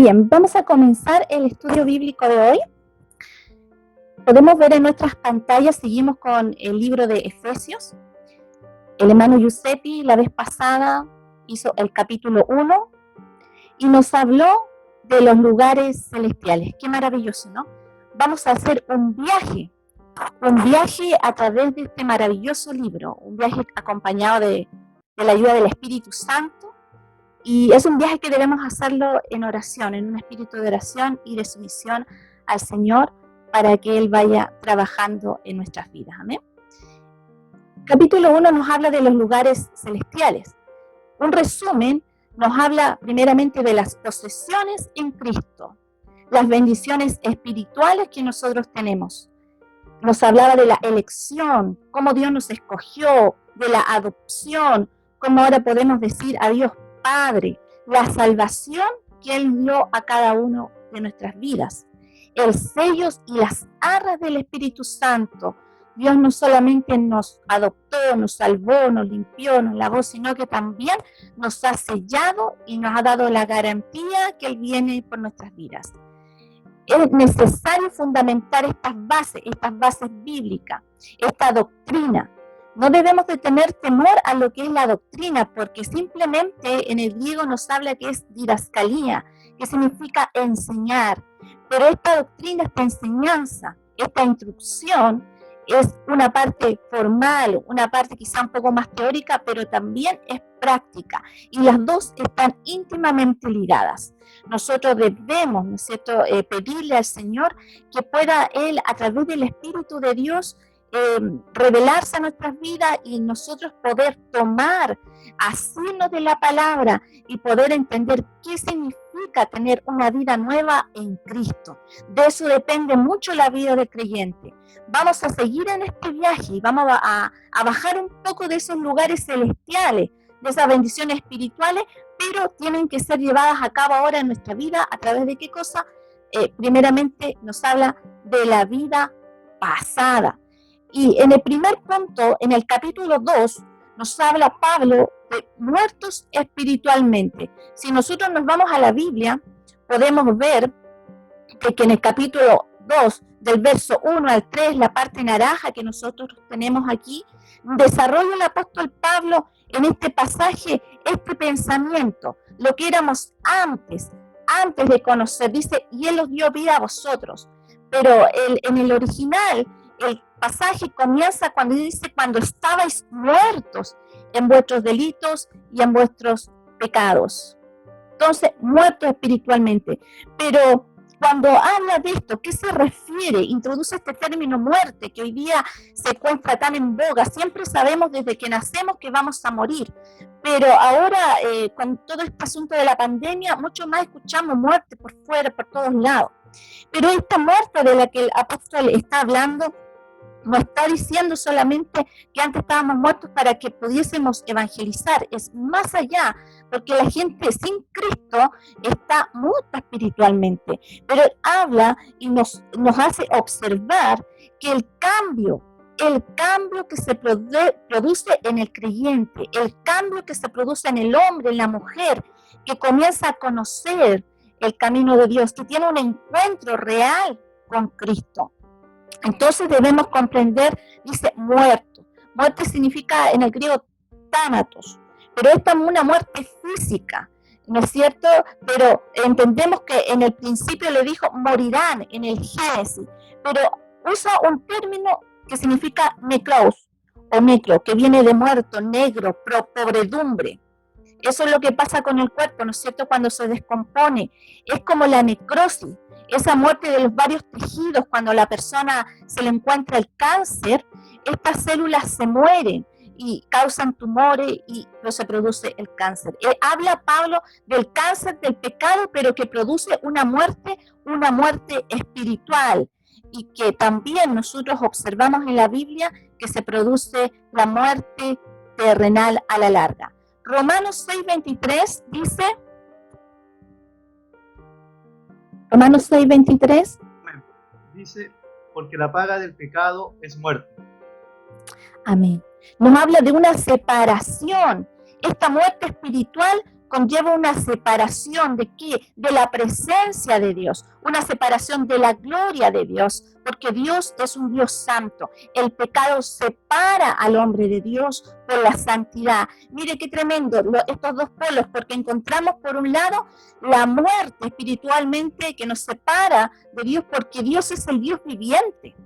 Bien, vamos a comenzar el estudio bíblico de hoy. Podemos ver en nuestras pantallas, seguimos con el libro de Efesios. El hermano Giuseppe la vez pasada hizo el capítulo 1 y nos habló de los lugares celestiales. Qué maravilloso, ¿no? Vamos a hacer un viaje a través de este maravilloso libro, un viaje acompañado de la ayuda del Espíritu Santo. Y es un viaje que debemos hacerlo en oración, en un espíritu de oración y de sumisión al Señor para que Él vaya trabajando en nuestras vidas. Amén. Capítulo 1 nos habla de los lugares celestiales. Un resumen nos habla primeramente de las posesiones en Cristo, las bendiciones espirituales que nosotros tenemos. Nos hablaba de la elección, cómo Dios nos escogió, de la adopción, cómo ahora podemos decir a Dios Padre, la salvación que Él dio a cada uno de nuestras vidas, el sellos y las arras del Espíritu Santo. Dios no solamente nos adoptó, nos salvó, nos limpió, nos lavó, sino que también nos ha sellado y nos ha dado la garantía que Él viene por nuestras vidas. Es necesario fundamentar estas bases bíblicas, esta doctrina. No debemos de tener temor a lo que es la doctrina, porque simplemente en el griego nos habla que es didascalía, que significa enseñar. Pero esta doctrina, esta enseñanza, esta instrucción, es una parte formal, una parte quizá un poco más teórica, pero también es práctica. Y las dos están íntimamente ligadas. Nosotros debemos, ¿no es cierto?, pedirle al Señor que pueda Él, a través del Espíritu de Dios, revelarse a nuestras vidas y nosotros poder tomar, asirnos de la palabra y poder entender qué significa tener una vida nueva en Cristo. De eso depende mucho la vida del creyente. Vamos a seguir en este viaje y vamos a bajar un poco de esos lugares celestiales, de esas bendiciones espirituales, pero tienen que ser llevadas a cabo ahora en nuestra vida. ¿A través de qué cosa? Primeramente nos habla de la vida pasada. Y en el primer punto, en el capítulo 2, nos habla Pablo de muertos espiritualmente. Si nosotros nos vamos a la Biblia, podemos ver que en el capítulo 2, del verso 1 al 3, la parte naranja que nosotros tenemos aquí, desarrolla el apóstol Pablo en este pasaje este pensamiento, lo que éramos antes de conocer. Dice, y Él os dio vida a vosotros. Pero en el original, el pasaje comienza cuando dice, cuando estabais muertos en vuestros delitos y en vuestros pecados. Entonces, muertos espiritualmente. Pero cuando habla de esto, ¿qué se refiere? Introduce este término muerte, que hoy día se encuentra tan en boga. Siempre sabemos desde que nacemos que vamos a morir. Pero ahora, con todo este asunto de la pandemia, mucho más escuchamos muerte por fuera, por todos lados. Pero esta muerte de la que el apóstol está hablando, no está diciendo solamente que antes estábamos muertos para que pudiésemos evangelizar, es más allá, porque la gente sin Cristo está muerta espiritualmente, pero Él habla y nos hace observar que el cambio que se produce en el creyente, el cambio que se produce en el hombre, en la mujer, que comienza a conocer el camino de Dios, que tiene un encuentro real con Cristo. Entonces debemos comprender, dice muerto. Muerte significa en el griego tánatos, pero esta es una muerte física, ¿no es cierto? Pero entendemos que en el principio le dijo morirán en el Génesis, pero usa un término que significa necros o necro, que viene de muerto, negro, pobredumbre. Eso es lo que pasa con el cuerpo, ¿no es cierto? Cuando se descompone, es como la necrosis. Esa muerte de los varios tejidos, cuando a la persona se le encuentra el cáncer, estas células se mueren y causan tumores y no se produce el cáncer. Habla Pablo del cáncer del pecado, pero que produce una muerte espiritual, y que también nosotros observamos en la Biblia que se produce la muerte terrenal a la larga. Romanos 6:23 dice... Romanos 6:23. Dice, porque la paga del pecado es muerte. Amén. Nos habla de una separación. Esta muerte espiritual conlleva una separación ¿de qué? De la presencia de Dios, una separación de la gloria de Dios, porque Dios es un Dios santo. El pecado separa al hombre de Dios por la santidad. Mire qué tremendo estos dos polos, porque encontramos por un lado la muerte espiritualmente que nos separa de Dios, porque Dios es el Dios viviente.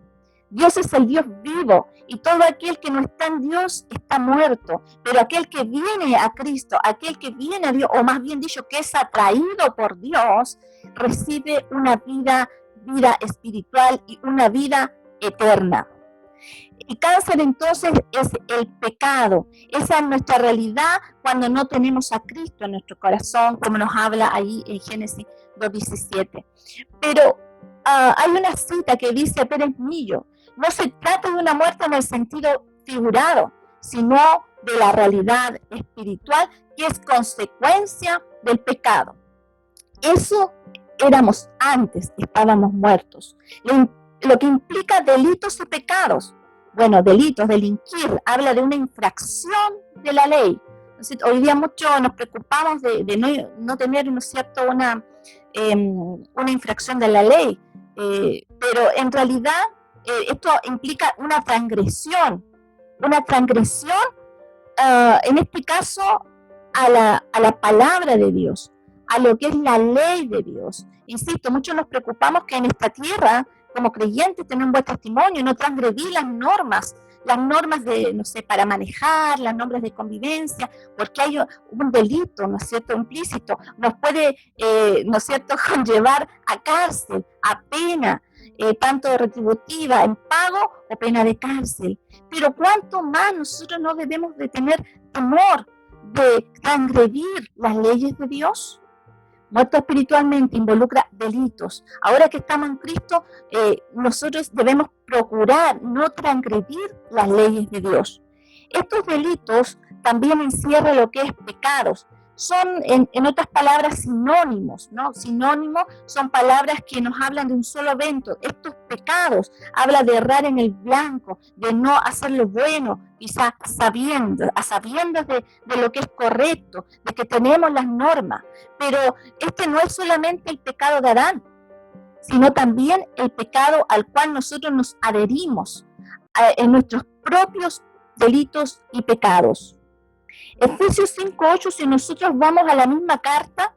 Dios es el Dios vivo y todo aquel que no está en Dios está muerto, pero aquel que viene a Cristo, aquel que viene a Dios, o más bien dicho, que es atraído por Dios, recibe una vida espiritual y una vida eterna. El cáncer entonces es el pecado, esa es nuestra realidad cuando no tenemos a Cristo en nuestro corazón, como nos habla ahí en Génesis 2:17. Pero hay una cita que dice Pérez Millo: no se trata de una muerte en el sentido figurado, sino de la realidad espiritual que es consecuencia del pecado. Eso éramos antes, estábamos muertos. Lo que implica delitos y pecados. Bueno, delitos, delinquir, habla de una infracción de la ley. Entonces, hoy día mucho nos preocupamos de no tener, ¿no es cierto?, una infracción de la ley. Pero en realidad esto implica una transgresión en este caso a la palabra de Dios, a lo que es la ley de Dios. Insisto, muchos nos preocupamos que en esta tierra, como creyentes, tener un buen testimonio, no transgredir las normas de, no sé, para manejar, las normas de convivencia, porque hay un delito, ¿no es cierto?, implícito, nos puede, ¿no es cierto?, conllevar a cárcel, a pena, tanto retributiva, en pago o pena de cárcel. Pero cuánto más nosotros no debemos de tener temor de transgredir las leyes de Dios. Muerto espiritualmente involucra delitos. Ahora que estamos en Cristo, nosotros debemos procurar no transgredir las leyes de Dios. Estos delitos también encierran lo que es pecados. Son, en otras palabras, sinónimos, ¿no? Sinónimos son palabras que nos hablan de un solo evento. Estos pecados habla de errar en el blanco, de no hacer lo bueno, quizás sabiendo de lo que es correcto, de que tenemos las normas. Pero este no es solamente el pecado de Adán, sino también el pecado al cual nosotros nos adherimos en nuestros propios delitos y pecados. Efesios 5:8, si nosotros vamos a la misma carta,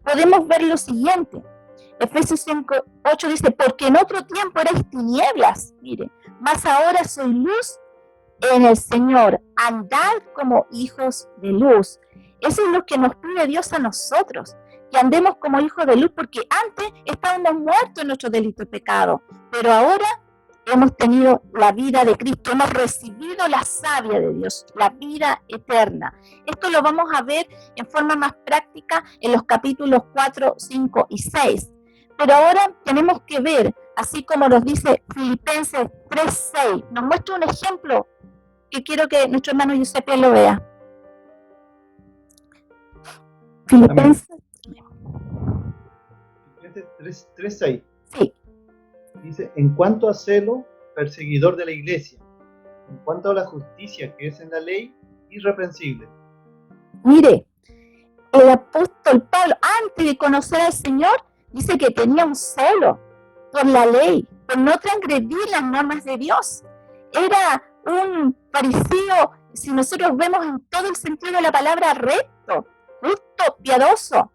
podemos ver lo siguiente. Efesios 5:8 dice: porque en otro tiempo erais tinieblas, mire, mas ahora soy luz en el Señor, andad como hijos de luz. Eso es lo que nos pide Dios a nosotros, que andemos como hijos de luz, porque antes estábamos muertos en nuestro delito y pecado, pero ahora hemos tenido la vida de Cristo, hemos recibido la savia de Dios, la vida eterna. Esto lo vamos a ver en forma más práctica en los capítulos 4, 5 y 6. Pero ahora tenemos que ver, así como nos dice Filipenses 3:6, nos muestra un ejemplo que quiero que nuestro hermano Giuseppe lo vea. Filipenses 3:6. Sí. Dice: en cuanto a celo, perseguidor de la iglesia; en cuanto a la justicia que es en la ley, irreprensible. Mire, el apóstol Pablo, antes de conocer al Señor, dice que tenía un celo por la ley, por no transgredir las normas de Dios. Era un fariseo, si nosotros vemos en todo el sentido de la palabra, recto, justo, piadoso.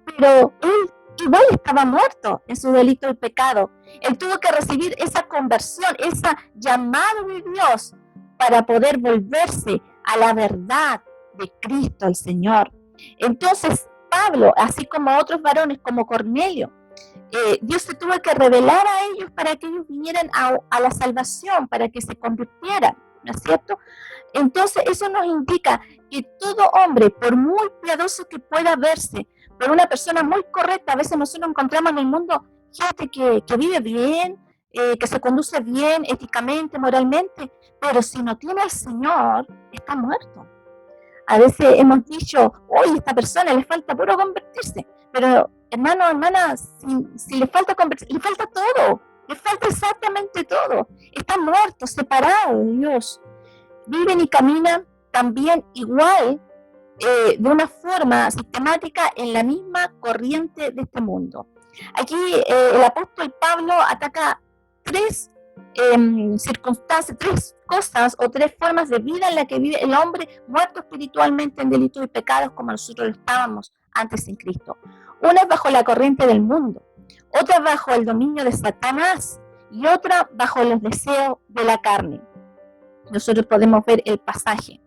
Pero él igual estaba muerto en su delito y pecado. Él tuvo que recibir esa conversión, ese llamado de Dios para poder volverse a la verdad de Cristo el Señor. Entonces Pablo, así como otros varones como Cornelio, Dios se tuvo que revelar a ellos para que ellos vinieran a la salvación, para que se convirtieran, ¿no es cierto? Entonces eso nos indica que todo hombre, por muy piadoso que pueda verse, por una persona muy correcta, a veces nosotros encontramos en el mundo gente que vive bien, que se conduce bien, éticamente, moralmente, pero si no tiene al Señor, está muerto. A veces hemos dicho: oye, esta persona le falta puro convertirse, pero hermano, hermana, si le falta convertirse, le falta todo, le falta exactamente todo. Está muerto, separado de Dios. Viven y caminan también igual de una forma sistemática en la misma corriente de este mundo. Aquí el apóstol Pablo ataca tres circunstancias, tres cosas o tres formas de vida en la que vive el hombre muerto espiritualmente en delitos y pecados como nosotros lo estábamos antes sin Cristo. Una es bajo la corriente del mundo, otra bajo el dominio de Satanás y otra bajo los deseos de la carne. Nosotros podemos ver el pasaje.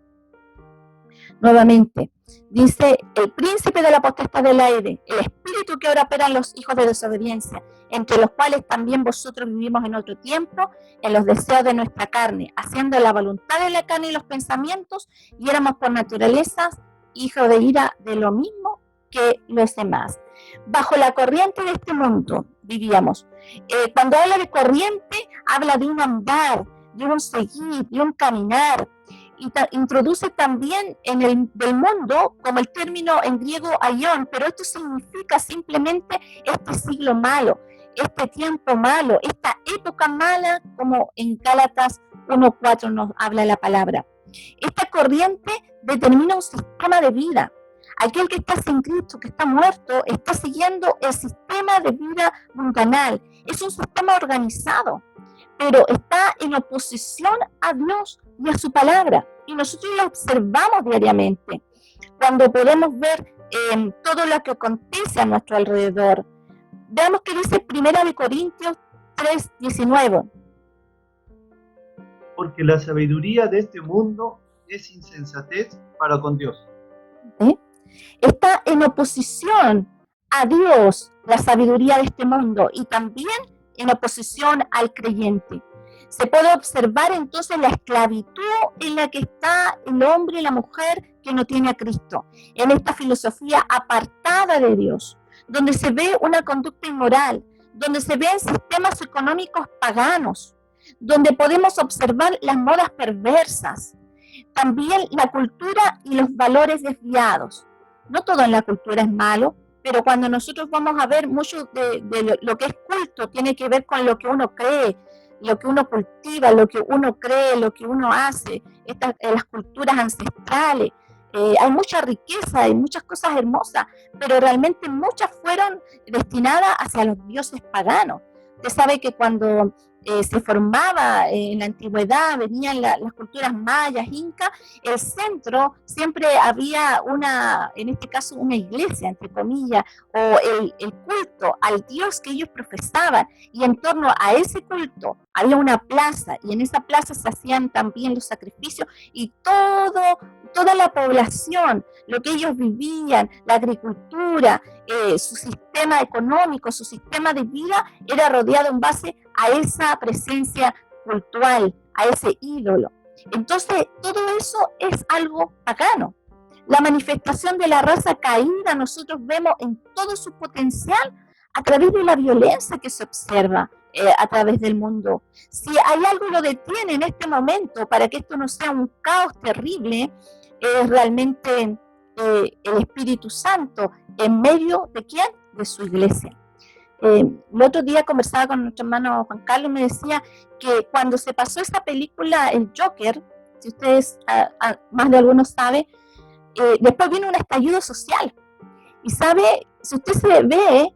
Nuevamente, dice el príncipe de la potestad del aire, el espíritu que ahora opera en los hijos de desobediencia, entre los cuales también vosotros vivimos en otro tiempo, en los deseos de nuestra carne, haciendo la voluntad de la carne y los pensamientos, y éramos por naturaleza hijos de ira de lo mismo que los demás. Bajo la corriente de este mundo vivíamos. Cuando habla de corriente, habla de un andar, de un seguir, de un caminar. Y introduce también en el del mundo como el término en griego aion, pero esto significa simplemente este siglo malo, este tiempo malo, esta época mala, como en Gálatas 1:4 nos habla la palabra. Esta corriente determina un sistema de vida. Aquel que está sin Cristo, que está muerto, está siguiendo el sistema de vida mundanal. Es un sistema organizado, pero está en oposición a Dios y a su palabra. Y nosotros lo observamos diariamente cuando podemos ver todo lo que acontece a nuestro alrededor. Veamos que dice 1 Corintios 3:19. Porque la sabiduría de este mundo es insensatez para con Dios. Está en oposición a Dios, la sabiduría de este mundo, y también en oposición al creyente. Se puede observar entonces la esclavitud en la que está el hombre y la mujer que no tiene a Cristo, en esta filosofía apartada de Dios, donde se ve una conducta inmoral, donde se ven sistemas económicos paganos, donde podemos observar las modas perversas, también la cultura y los valores desviados. No todo en la cultura es malo, pero cuando nosotros vamos a ver mucho de lo que es culto, tiene que ver con lo que uno cree, lo que uno cultiva, lo que uno cree, lo que uno hace, las culturas ancestrales. Hay mucha riqueza, hay muchas cosas hermosas, pero realmente muchas fueron destinadas hacia los dioses paganos. Usted sabe que cuando se formaba en la antigüedad, venían las culturas mayas, incas, el centro siempre había en este caso una iglesia, entre comillas, o el culto al Dios que ellos profesaban, y en torno a ese culto había una plaza, y en esa plaza se hacían también los sacrificios, y toda la población, lo que ellos vivían, la agricultura, su sistema económico, su sistema de vida, era rodeado en base a esa presencia cultural, a ese ídolo. Entonces, todo eso es algo pagano. La manifestación de la raza caída nosotros vemos en todo su potencial a través de la violencia que se observa a través del mundo. Si hay algo que lo detiene en este momento para que esto no sea un caos terrible, es realmente el Espíritu Santo en medio de ¿quién? De su iglesia. El otro día conversaba con nuestro hermano Juan Carlos y me decía que cuando se pasó esa película, El Joker, si ustedes, más de algunos saben, después vino un estallido social. Y sabe, si usted se ve,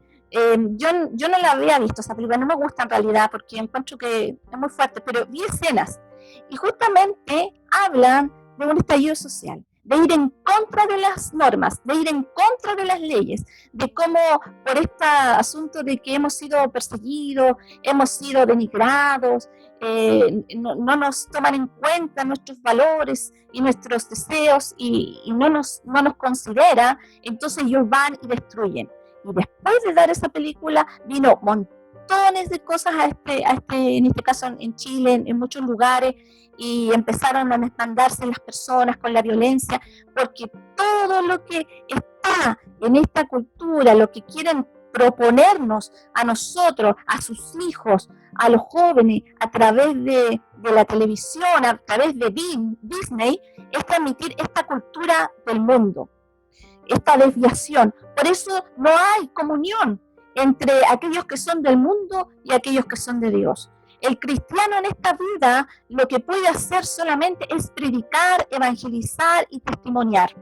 yo no la había visto esa película, no me gusta en realidad porque encuentro que es muy fuerte, pero vi escenas y justamente hablan de un estallido social, de ir en contra de las normas, de ir en contra de las leyes, de cómo por este asunto de que hemos sido perseguidos, hemos sido denigrados, no nos toman en cuenta nuestros valores y nuestros deseos y no nos considera, entonces ellos van y destruyen. Y después de dar esa película vino montones de cosas en este caso en Chile, en muchos lugares, y empezaron a desmandarse las personas con la violencia, porque todo lo que está en esta cultura, lo que quieren proponernos a nosotros, a sus hijos, a los jóvenes, a través de la televisión, a través de Disney, es transmitir esta cultura del mundo, esta desviación. Por eso no hay comunión entre aquellos que son del mundo y aquellos que son de Dios. El cristiano en esta vida lo que puede hacer solamente es predicar, evangelizar y testimoniar.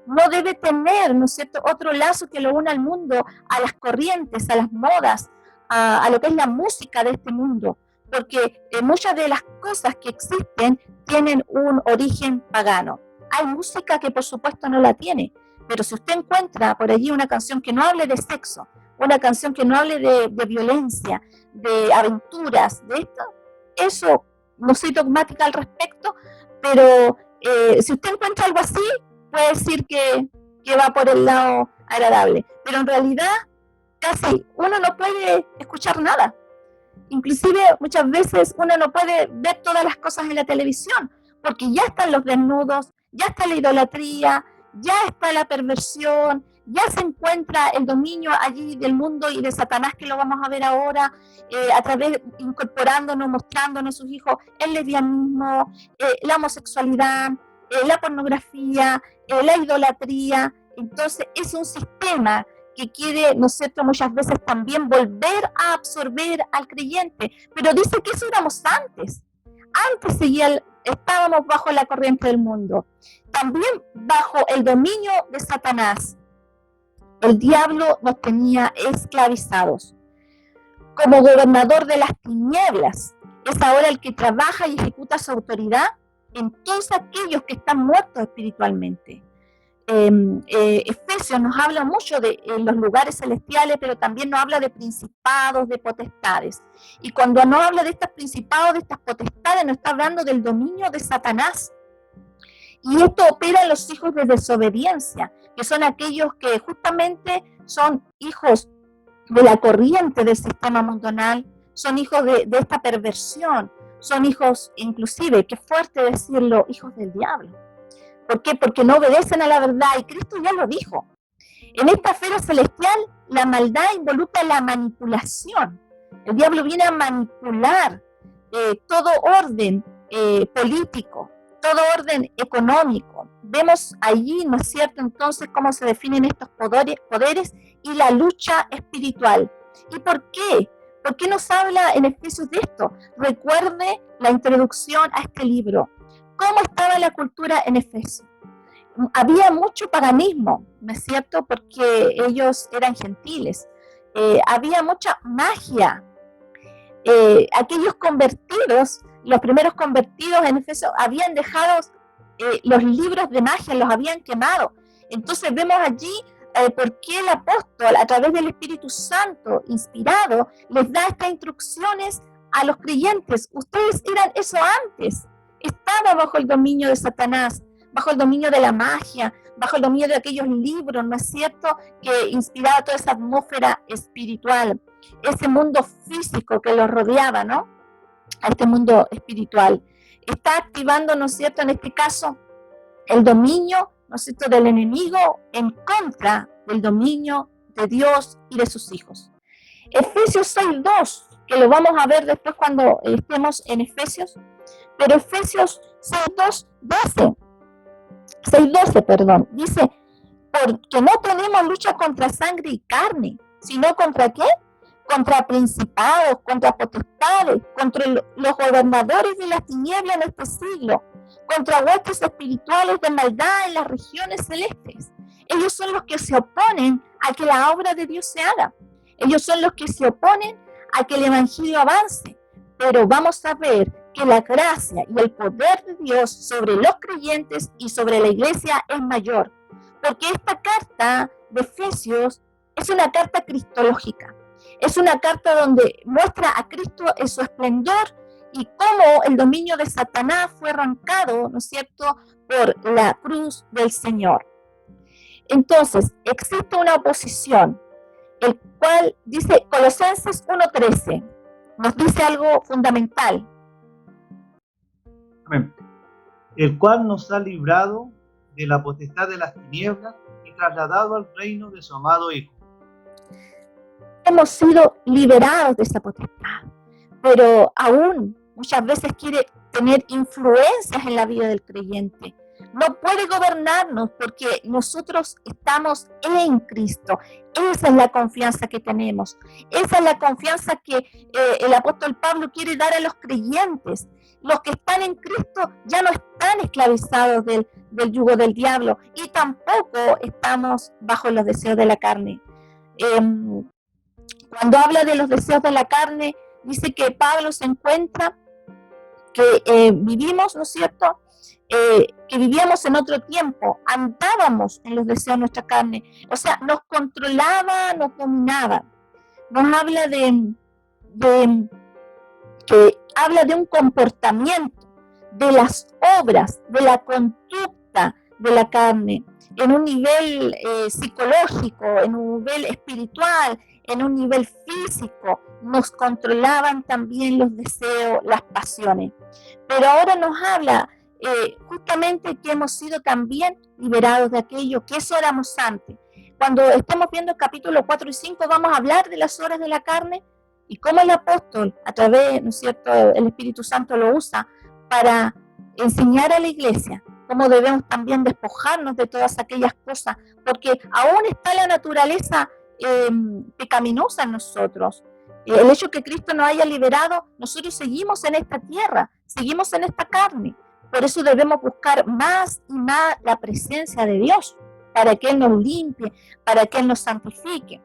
no debe tener, ¿no es cierto?, otro lazo que lo una al mundo, a las corrientes, a las modas, a lo que es la música de este mundo, porque muchas de las cosas que existen tienen un origen pagano. Hay música que por supuesto no la tiene, pero si usted encuentra por allí una canción que no hable de sexo, una canción que no hable de violencia, de aventuras, de esto, eso, no soy dogmática al respecto, pero si usted encuentra algo así, puede decir que va por el lado agradable, pero en realidad casi uno no puede escuchar nada. Inclusive muchas veces uno no puede ver todas las cosas en la televisión, porque ya están los desnudos, ya está la idolatría, ya está la perversión, ya se encuentra el dominio allí del mundo y de Satanás, que lo vamos a ver ahora, a través, incorporándonos, mostrándonos sus hijos, el lesbianismo, la homosexualidad, la pornografía, la idolatría. Entonces es un sistema que quiere, ¿no es cierto?, muchas veces también volver a absorber al creyente, pero dice que eso éramos antes estábamos bajo la corriente del mundo, también bajo el dominio de Satanás. El diablo nos tenía esclavizados. Como gobernador de las tinieblas, es ahora el que trabaja y ejecuta su autoridad en todos aquellos que están muertos espiritualmente. Efesios nos habla mucho de los lugares celestiales, pero también nos habla de principados, de potestades. Y cuando nos habla de estos principados, de estas potestades, nos está hablando del dominio de Satanás. Y esto opera en los hijos de desobediencia, que son aquellos que justamente son hijos de la corriente del sistema mundanal, son hijos de esta perversión, son hijos, inclusive, qué fuerte decirlo, hijos del diablo. ¿Por qué? Porque no obedecen a la verdad, y Cristo ya lo dijo. En esta esfera celestial, la maldad involucra la manipulación. El diablo viene a manipular todo orden político, todo orden económico. Vemos allí, ¿no es cierto?, entonces cómo se definen estos poderes y la lucha espiritual. ¿Y por qué? ¿Por qué nos habla en Efesios de esto? Recuerde la introducción a este libro. ¿Cómo estaba la cultura en Efesios? Había mucho paganismo, ¿no es cierto?, porque ellos eran gentiles. Había mucha magia. Aquellos convertidos, los primeros convertidos en Efesios, habían dejado los libros de magia, los habían quemado. Entonces vemos allí por qué el apóstol, a través del Espíritu Santo, inspirado, les da estas instrucciones a los creyentes. Ustedes eran eso antes. Estaba bajo el dominio de Satanás, bajo el dominio de la magia, bajo el dominio de aquellos libros, ¿no es cierto?, que inspiraba toda esa atmósfera espiritual, ese mundo físico que los rodeaba, ¿no?, a este mundo espiritual. Está activando, ¿no es cierto?, en este caso, el dominio, ¿no es cierto?, del enemigo en contra del dominio de Dios y de sus hijos. Efesios 6:2, que lo vamos a ver después cuando estemos en Efesios, pero Efesios 6:12, dice, porque no tenemos lucha contra sangre y carne, sino contra ¿qué? Contra principados, contra potestades, contra los gobernadores de las tinieblas en este siglo, contra huestes espirituales de maldad en las regiones celestes. Ellos son los que se oponen a que la obra de Dios se haga. Ellos son los que se oponen a que el evangelio avance. Pero vamos a ver que la gracia y el poder de Dios sobre los creyentes y sobre la iglesia es mayor. Porque esta carta de Efesios es una carta cristológica. Es una carta donde muestra a Cristo en su esplendor y cómo el dominio de Satanás fue arrancado, ¿no es cierto?, por la cruz del Señor. Entonces, existe una oposición, el cual dice Colosenses 1:13, nos dice algo fundamental. Amén. El cual nos ha librado de la potestad de las tinieblas y trasladado al reino de su amado Hijo. Hemos sido liberados de esa potestad, pero aún muchas veces quiere tener influencias en la vida del creyente. No puede gobernarnos porque nosotros estamos en Cristo. Esa es la confianza que tenemos. Esa es la confianza que el apóstol Pablo quiere dar a los creyentes. los que están en Cristo ya no están esclavizados del yugo del diablo y tampoco estamos bajo los deseos de la carne. Cuando habla de los deseos de la carne, dice que Pablo se encuentra que vivimos, ¿no es cierto?, que vivíamos en otro tiempo, andábamos en los deseos de nuestra carne, o sea, nos controlaba, nos dominaba. Nos habla que habla de un comportamiento, de las obras, de la conducta de la carne, en un nivel psicológico, en un nivel espiritual, en un nivel físico. Nos controlaban también los deseos, las pasiones. Pero ahora nos habla justamente que hemos sido también liberados de aquello que eso éramos antes. Cuando estemos viendo el capítulo 4 y 5 vamos a hablar de las obras de la carne y cómo el apóstol, a través, ¿no es cierto?, el Espíritu Santo lo usa para enseñar a la iglesia cómo debemos también despojarnos de todas aquellas cosas, porque aún está la naturaleza pecaminosa en nosotros. El hecho que Cristo nos haya liberado, nosotros seguimos en esta tierra, seguimos en esta carne. Por eso debemos buscar más y más la presencia de Dios, para que Él nos limpie, para que Él nos santifique.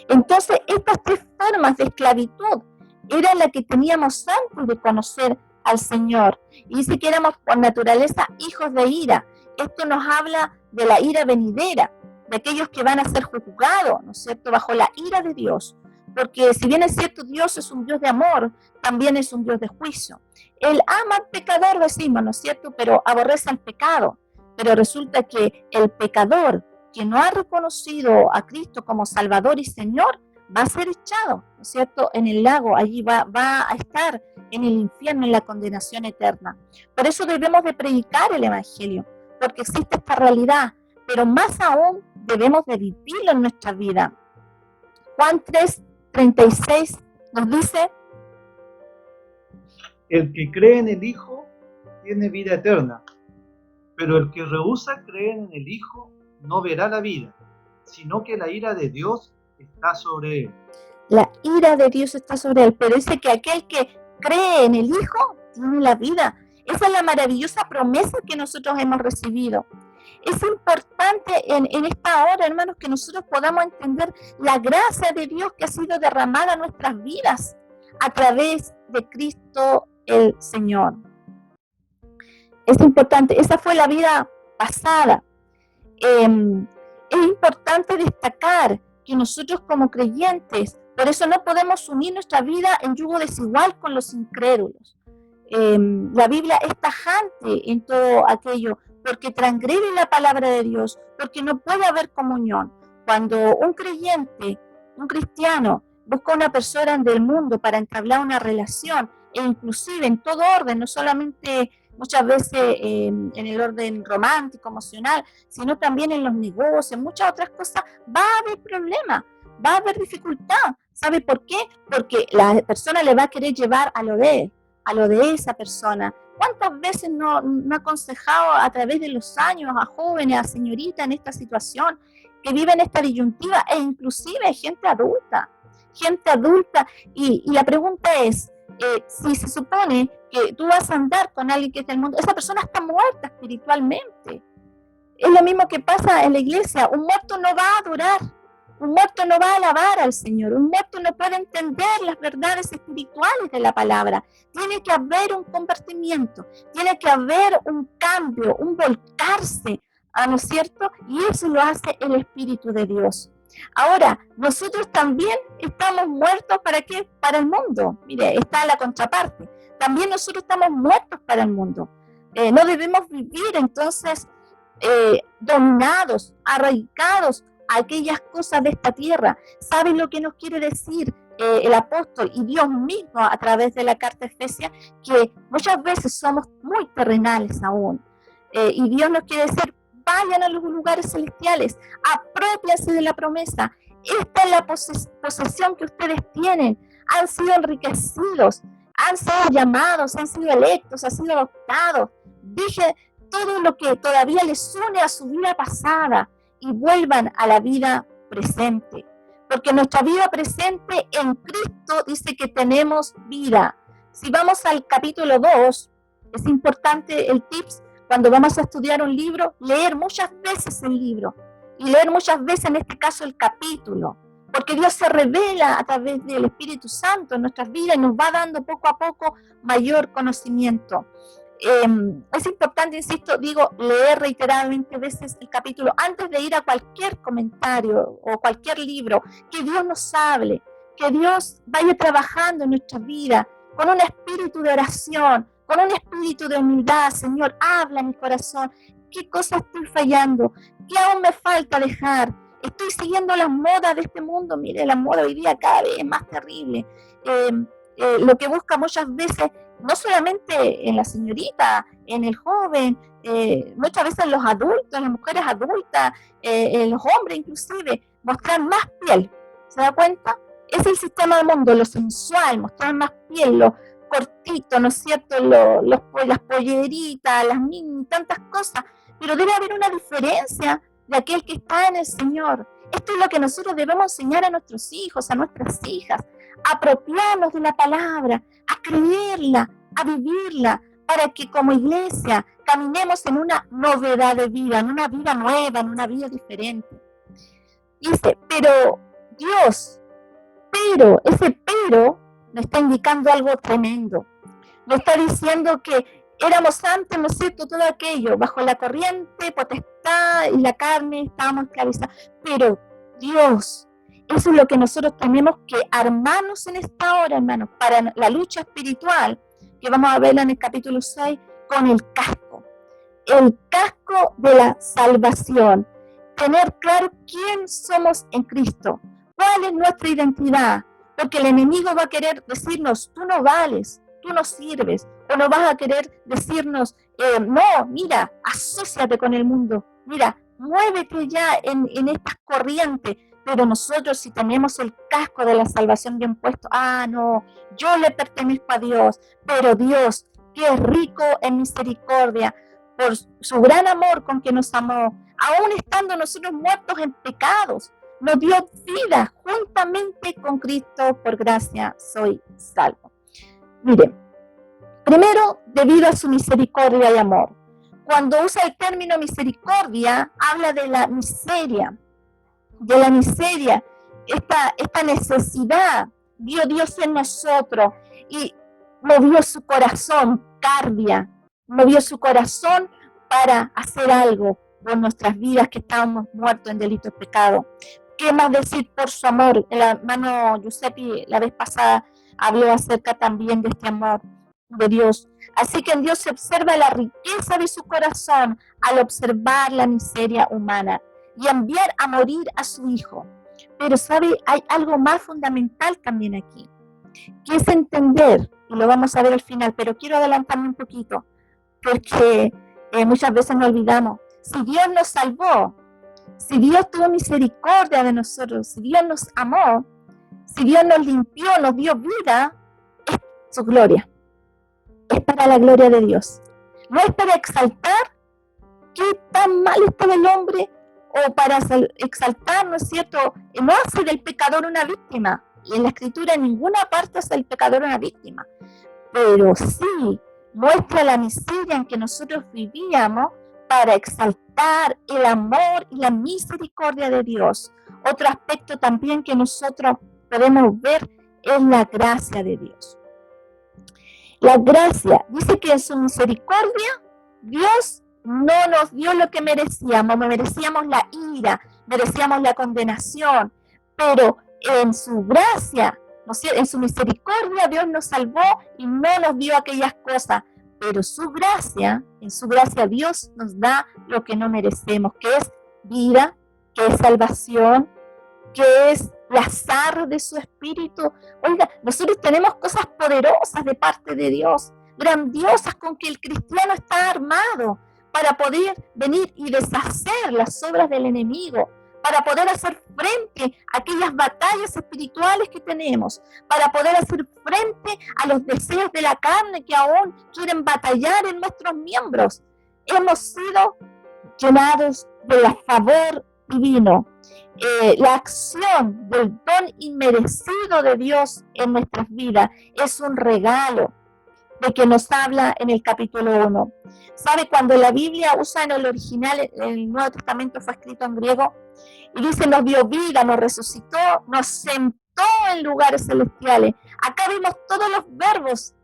Entonces, estas tres formas de esclavitud eran las que teníamos antes de conocer al Señor. Y dice que éramos por naturaleza hijos de ira. Esto nos habla de la ira venidera, de aquellos que van a ser juzgados, ¿no es cierto?, bajo la ira de Dios. Porque si bien es cierto, Dios es un Dios de amor, también es un Dios de juicio. Él ama al pecador, decimos, ¿no es cierto?, pero aborrece al pecado. Pero resulta que el pecador que no ha reconocido a Cristo como Salvador y Señor, va a ser echado, ¿no es cierto?, en el lago, allí va a estar en el infierno, en la condenación eterna. Por eso debemos de predicar el Evangelio, porque existe esta realidad, pero más aún debemos de vivirlo en nuestra vida. Juan 3:36 nos dice: el que cree en el Hijo tiene vida eterna, pero el que rehúsa creer en el Hijo no verá la vida, sino que la ira de Dios está sobre él. La ira de Dios está sobre él, pero dice que aquel que cree en el Hijo tiene la vida. Esa es la maravillosa promesa que nosotros hemos recibido. Es importante en esta hora, hermanos, que nosotros podamos entender la gracia de Dios que ha sido derramada en nuestras vidas a través de Cristo el Señor. Es importante, esa fue la vida pasada. Es importante destacar que nosotros como creyentes, por eso no podemos unir nuestra vida en yugo desigual con los incrédulos. La Biblia es tajante en todo aquello, porque transgrede la palabra de Dios, porque no puede haber comunión. Cuando un creyente, un cristiano, busca una persona del mundo para entablar una relación, e inclusive en todo orden, no solamente muchas veces en el orden romántico, emocional, sino también en los negocios, en muchas otras cosas, va a haber problemas, va a haber dificultad. ¿Sabe por qué? Porque la persona le va a querer llevar a lo de esa persona. ¿Cuántas veces no ha aconsejado a través de los años a jóvenes, a señoritas en esta situación, que viven esta disyuntiva, e inclusive gente adulta? Y la pregunta es, si se supone que tú vas a andar con alguien que es del mundo, esa persona está muerta espiritualmente. Es lo mismo que pasa en la iglesia. Un muerto no va a adorar, un muerto no va a alabar al Señor, un muerto no puede entender las verdades espirituales de la palabra. Tiene que haber un compartimiento, tiene que haber un cambio, un volcarse, ¿no es cierto? Y eso lo hace el Espíritu de Dios. Ahora, nosotros también estamos muertos, ¿para qué? Para el mundo. Mire, está la contraparte. También nosotros estamos muertos para el mundo. No debemos vivir entonces dominados, arraigados a aquellas cosas de esta tierra. ¿Saben lo que nos quiere decir el apóstol y Dios mismo a través de la carta Efesios? Que muchas veces somos muy terrenales aún. Y Dios nos quiere decir: vayan a los lugares celestiales, aprópiense de la promesa. Esta es la posesión que ustedes tienen. Han sido enriquecidos, han sido llamados, han sido electos, han sido adoptados. Dije todo lo que todavía les une a su vida pasada y vuelvan a la vida presente. Porque nuestra vida presente en Cristo dice que tenemos vida. Si vamos al capítulo 2, es importante el tips cuando vamos a estudiar un libro, leer muchas veces el libro y leer muchas veces, en este caso, el capítulo, porque Dios se revela a través del Espíritu Santo en nuestras vidas y nos va dando poco a poco mayor conocimiento. Es importante, insisto, digo, leer reiteradamente veces el capítulo antes de ir a cualquier comentario o cualquier libro, que Dios nos hable, que Dios vaya trabajando en nuestra vida con un espíritu de oración, con un espíritu de humildad. Señor, habla en mi corazón, qué cosas estoy fallando, qué aún me falta dejar, estoy siguiendo las modas de este mundo. Mire, la moda hoy día cada vez es más terrible. Lo que busca muchas veces, no solamente en la señorita, en el joven, muchas veces en los adultos, en las mujeres adultas, en los hombres inclusive, mostrar más piel. ¿Se da cuenta? Es el sistema del mundo, lo sensual, mostrar más piel, lo cortito, ¿no es cierto? Las polleritas, las mini, tantas cosas. Pero debe haber una diferencia de aquel que está en el Señor. Esto es lo que nosotros debemos enseñar a nuestros hijos, a nuestras hijas, apropiarnos de la palabra, a creerla, a vivirla, para que como iglesia caminemos en una novedad de vida, en una vida nueva, en una vida diferente. Dice, pero Dios, ese pero nos está indicando algo tremendo. Nos está diciendo que éramos antes, ¿no es cierto?, todo aquello, bajo la corriente, potestad y la carne, estábamos esclavizados. Pero Dios, eso es lo que nosotros tenemos que armarnos en esta hora, hermanos, para la lucha espiritual, que vamos a verla en el capítulo 6, con el casco de la salvación. Tener claro quién somos en Cristo, cuál es nuestra identidad, porque el enemigo va a querer decirnos, tú no vales, tú no sirves, o no vas a querer decirnos, no, mira, asóciate con el mundo, mira, muévete ya en estas corrientes. Pero nosotros, si tenemos el casco de la salvación bien puesto, no, yo le pertenezco a Dios, pero Dios, que es rico en misericordia, por su gran amor con que nos amó, aún estando nosotros muertos en pecados, nos dio vida juntamente con Cristo, por gracia soy salvo. Miren, primero, debido a su misericordia y amor. Cuando usa el término misericordia, habla de la miseria, esta necesidad, vio Dios en nosotros y movió su corazón, cardia, movió su corazón para hacer algo por nuestras vidas que estábamos muertos en delitos y pecados. ¿Qué más decir por su amor? El hermano Giuseppe la vez pasada habló acerca también de este amor de Dios. Así que en Dios se observa la riqueza de su corazón al observar la miseria humana y enviar a morir a su Hijo. Pero, ¿sabe? Hay algo más fundamental también aquí, que es entender, y lo vamos a ver al final, pero quiero adelantarme un poquito, porque muchas veces nos olvidamos. Si Dios nos salvó, si Dios tuvo misericordia de nosotros, si Dios nos amó, si Dios nos limpió, nos dio vida, es su gloria. Es para la gloria de Dios. No es para exaltar qué tan mal está el hombre, o para exaltar, ¿no es cierto? No hace del pecador una víctima. Y en la Escritura en ninguna parte hace del pecador una víctima. Pero sí muestra la miseria en que nosotros vivíamos para exaltar el amor y la misericordia de Dios. Otro aspecto también que nosotros podemos ver es la gracia de Dios. La gracia dice que en su misericordia Dios no nos dio lo que merecíamos la ira, merecíamos la condenación, pero en su gracia, ¿no es cierto?, en su misericordia Dios nos salvó y no nos dio aquellas cosas, pero en su gracia Dios nos da lo que no merecemos, que es vida, que es salvación, que es lazar de su espíritu. Oiga, nosotros tenemos cosas poderosas de parte de Dios, grandiosas, con que el cristiano está armado para poder venir y deshacer las obras del enemigo, para poder hacer frente a aquellas batallas espirituales que tenemos, para poder hacer frente a los deseos de la carne que aún quieren batallar en nuestros miembros. Hemos sido llenados del favor divino. La acción del don inmerecido de Dios en nuestras vidas es un regalo. de que nos habla en el capítulo 1. ¿Sabe? Cuando la Biblia usa en el original, el Nuevo Testamento fue escrito en griego, y dice, nos dio vida, nos resucitó, nos sentó en lugares celestiales. Acá vimos todos los verbos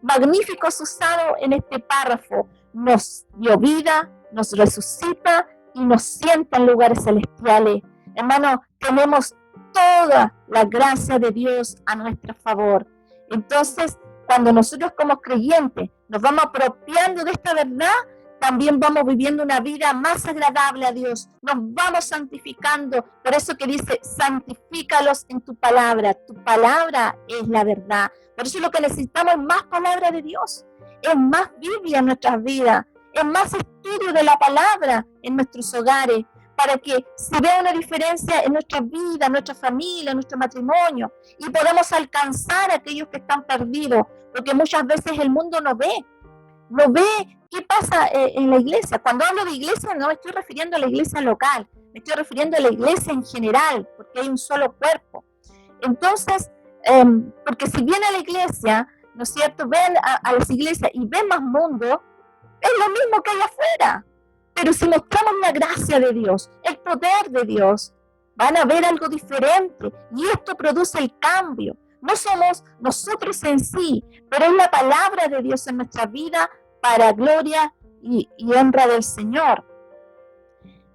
magníficos usados en este párrafo. Nos dio vida, nos resucita y nos sienta en lugares celestiales. Hermano, tenemos toda la gracia de Dios a nuestro favor. Entonces, cuando nosotros como creyentes nos vamos apropiando de esta verdad, también vamos viviendo una vida más agradable a Dios, nos vamos santificando. Por eso que dice, santifícalos en tu palabra es la verdad. Por eso lo que necesitamos es más palabra de Dios, es más Biblia en nuestras vidas, es más estudio de la palabra en nuestros hogares, para que se vea una diferencia en nuestra vida, en nuestra familia, en nuestro matrimonio, y podamos alcanzar a aquellos que están perdidos, porque muchas veces el mundo no ve qué pasa en la iglesia. Cuando hablo de iglesia no me estoy refiriendo a la iglesia local, me estoy refiriendo a la iglesia en general, porque hay un solo cuerpo. Entonces, porque si viene a la iglesia, ¿no es cierto?, ven a las iglesias y ven más mundo, es lo mismo que hay afuera. Pero si mostramos la gracia de Dios, el poder de Dios, van a ver algo diferente, y esto produce el cambio. No somos nosotros en sí, pero es la palabra de Dios en nuestra vida para gloria y honra del Señor.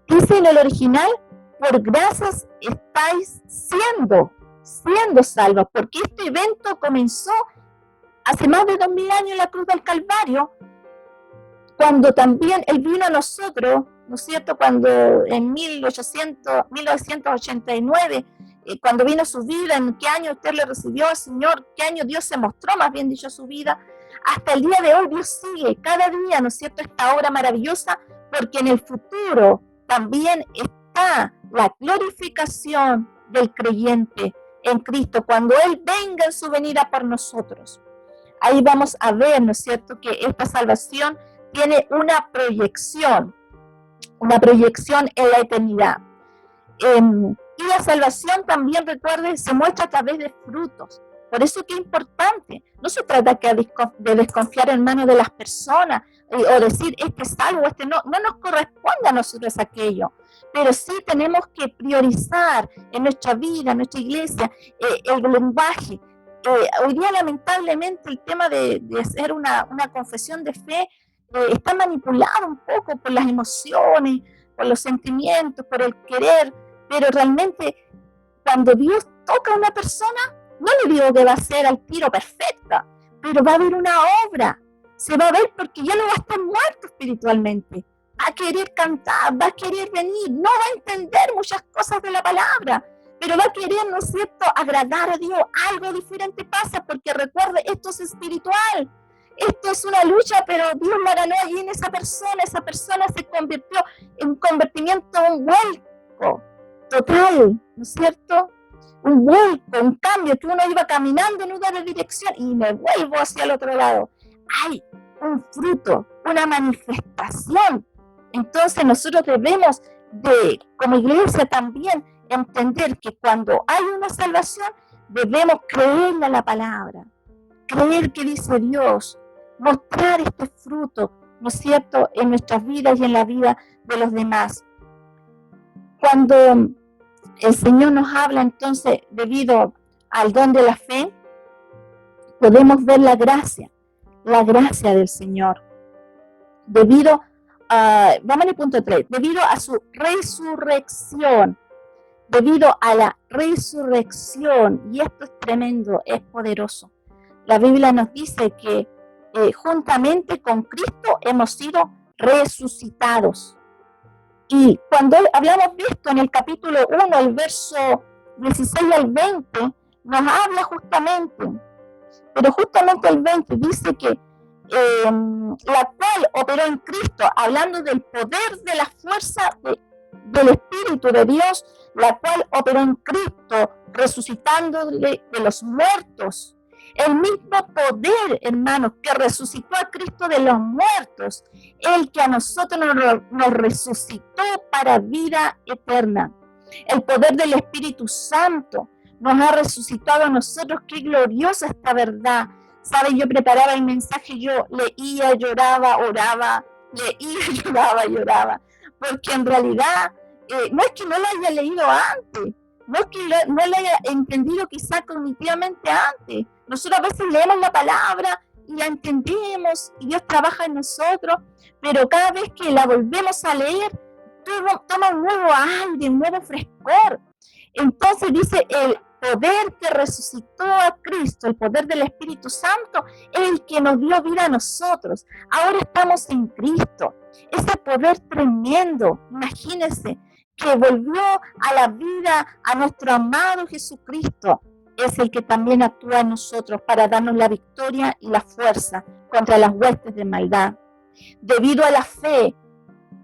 Dice en el original, por gracias estáis siendo salvos, porque este evento comenzó hace más de 2000 años en la cruz del Calvario, cuando también Él vino a nosotros, ¿no es cierto?, cuando en 1989, cuando vino su vida, en qué año usted le recibió al Señor, qué año Dios se mostró, más bien dicho, su vida, hasta el día de hoy Dios sigue cada día, ¿no es cierto?, esta obra maravillosa, porque en el futuro también está la glorificación del creyente en Cristo, cuando Él venga en su venida por nosotros. Ahí vamos a ver, ¿no es cierto?, que esta salvación tiene una proyección en la eternidad. Y la salvación también, recuerden, se muestra a través de frutos. Por eso que es importante. No se trata de desconfiar, hermano, de las personas o decir, este es salvo, este no. No nos corresponde a nosotros aquello. Pero sí tenemos que priorizar en nuestra vida, en nuestra iglesia, el lenguaje. Hoy día, lamentablemente, el tema de hacer una confesión de fe está manipulado un poco por las emociones, por los sentimientos, por el querer, pero realmente cuando Dios toca a una persona, no le digo que va a ser al tiro perfecta, pero va a haber una obra, se va a ver, porque ya no va a estar muerto espiritualmente, va a querer cantar, va a querer venir, no va a entender muchas cosas de la palabra, pero va a querer, ¿no es cierto?, agradar a Dios. Algo diferente pasa, porque recuerde, esto es espiritual. Esto es una lucha, pero Dios la ganó allí en esa persona se convirtió en un convertimiento, un vuelco total, ¿no es cierto? Un vuelco, un cambio, que uno iba caminando en una dirección y me vuelvo hacia el otro lado. Hay un fruto, una manifestación. Entonces nosotros debemos como iglesia también, entender que cuando hay una salvación, debemos creerle a la palabra, creer que dice Dios, mostrar este fruto, ¿no es cierto?, en nuestras vidas y en la vida de los demás. Cuando el Señor nos habla, entonces, debido al don de la fe, podemos ver la gracia del Señor. Vamos al punto 3, debido a su resurrección, y esto es tremendo, es poderoso. La Biblia nos dice que juntamente con Cristo hemos sido resucitados. Y cuando hablamos de esto en el capítulo 1, el verso 16 al 20, nos habla justamente el 20 dice que la cual operó en Cristo, hablando del poder de la fuerza del Espíritu de Dios, la cual operó en Cristo, resucitándole de los muertos. El mismo poder, hermanos, que resucitó a Cristo de los muertos, el que a nosotros nos resucitó para vida eterna. El poder del Espíritu Santo nos ha resucitado a nosotros. Qué gloriosa esta verdad. ¿Sabe? Yo preparaba el mensaje, yo leía, lloraba, oraba, leía, lloraba, porque en realidad no es que no lo haya leído antes, no es que no lo haya entendido quizá cognitivamente antes. Nosotros a veces leemos la palabra y la entendemos y Dios trabaja en nosotros, pero cada vez que la volvemos a leer, toma un nuevo aire, un nuevo frescor. Entonces dice, el poder que resucitó a Cristo, el poder del Espíritu Santo, es el que nos dio vida a nosotros. Ahora estamos en Cristo. Ese poder tremendo, imagínense, que volvió a la vida a nuestro amado Jesucristo, es el que también actúa en nosotros para darnos la victoria y la fuerza contra las huestes de maldad. Debido a la fe,